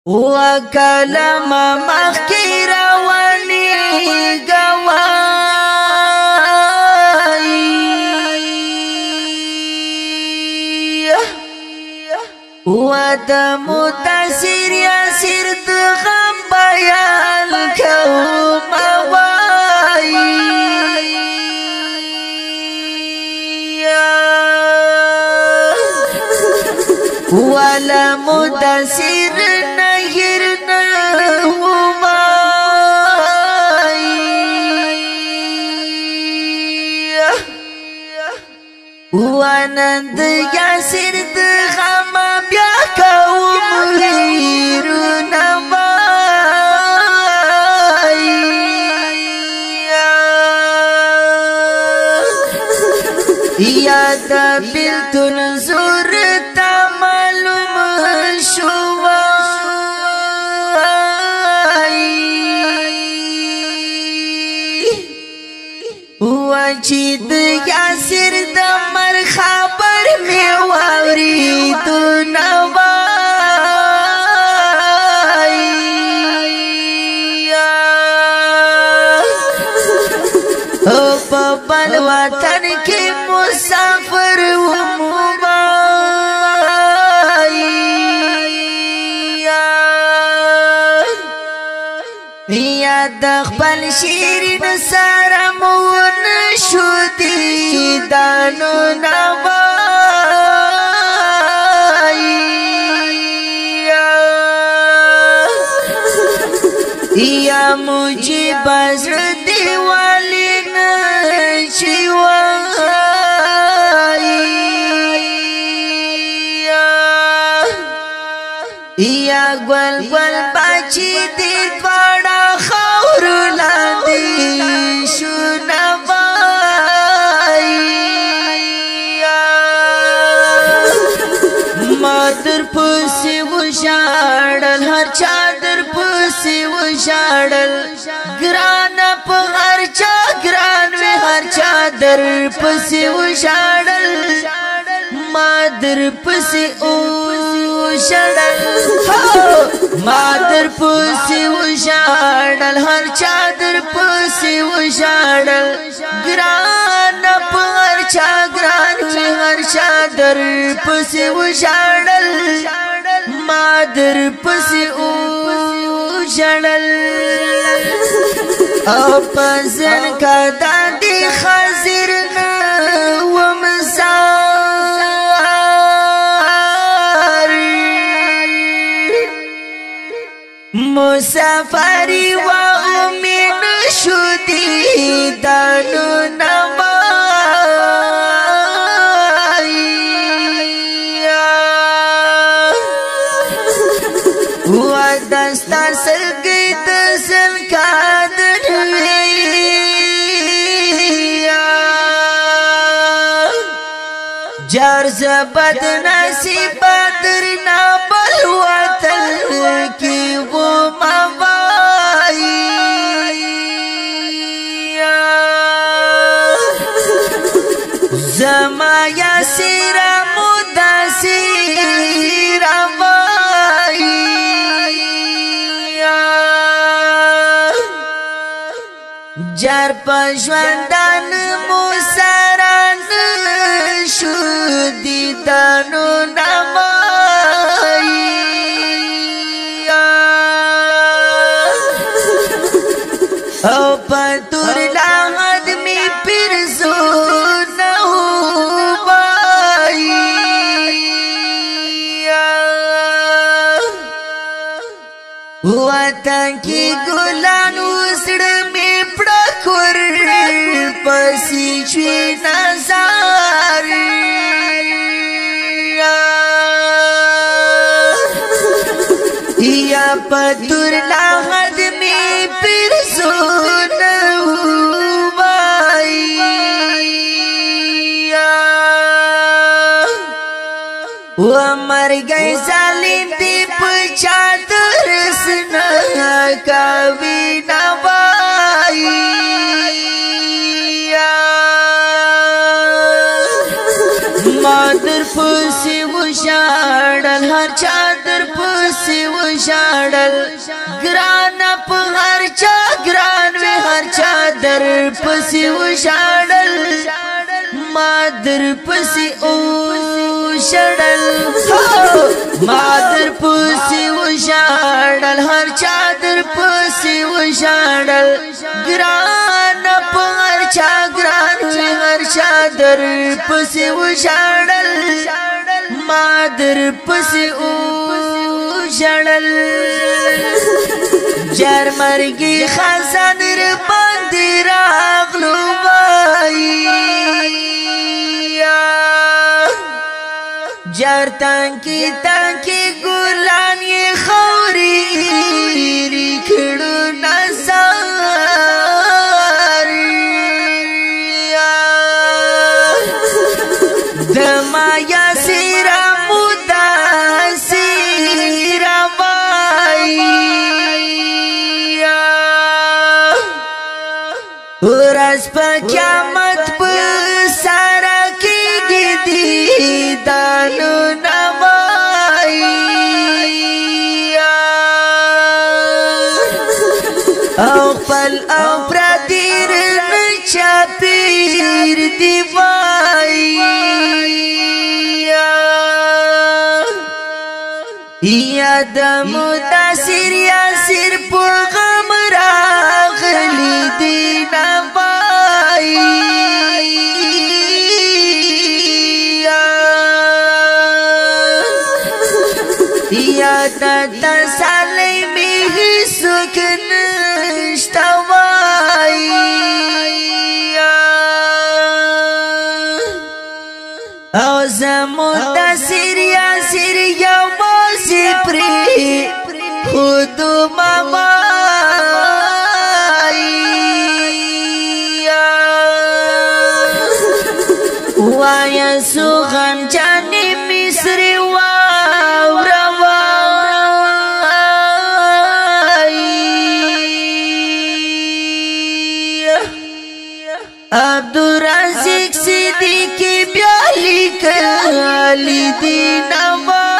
وکلم مخکی روانی گوائی ود متاثر یاسر دغم بیان کوم وائی ولا متاثر نهر نهوائی وانند یاسر دغم بیا کوم غیر نوائی یاد بلتن زور تمالم شوائی وچید یاسر دمر خبر میں واری تو نوائی پپل وطن کی مسافر یاد خپل شیرین سره مون شودی دانو نوائی یا مجھے بزر دیوالی نشوائی یا گل گل باچی دی دوڑا خور لاندی شنوائی مادر پسی وشاڑل ہر چادر پسی وشاڑل گران پا ہر چا گران وی ہر چادر پسی وشاڑل مادر پسی وشاڑل مادر پسی وشاڑل ہر چادر پسی وشاڑل گران پا ہر چا گران وی ہر چادر پسی وشاڑل مادر پسی وشاڑل او پزن کا دادی خازر مسافری و امین شدی دانو نوائی و دستا سلگی تسل کادر جار زبد نصیب در نابل وطن کی وہ موائی زما یاسر مداسر وائی جار پشوندان موسران شودی دانو نوائی او پتور لاغد می پرزو نوائی وطن کی گلان اسڑ میں پڑکور پسی چوی نظار یا پتور لاغد میں پرزو نوائی ومر گئی ظالم دی پچادر سنا کبھی نوائی مادر پسی وشاڑل ہر چادر پسی وشاڑل پسی وشاڑل مادر پسی وشاڑل مادر پسی وشاڑل ہر چادر پسی وشاڑل گران پار چا گران ہوئی ہر چادر پسی وشاڑل مادر پسی وشاڑل جار مرگی خزان ر باندې راغلو بای جار تانکی تانکی ګلان یې خوري کړو نزار د مایا سیرا مودا سیرا بای ورځ په قیامت په سارا کې دي دانو نوای او خپل او پردیر نچا پیر دی وای یاد مدثر یاسر په غم راغلی دی نوای یاد تسلی می سکن شتوای او زمدثر یاسر یوازې پری خود مامای وایا سوغم جانی مصر عبدالرزاق صدیقی بیالی کلی دی نوای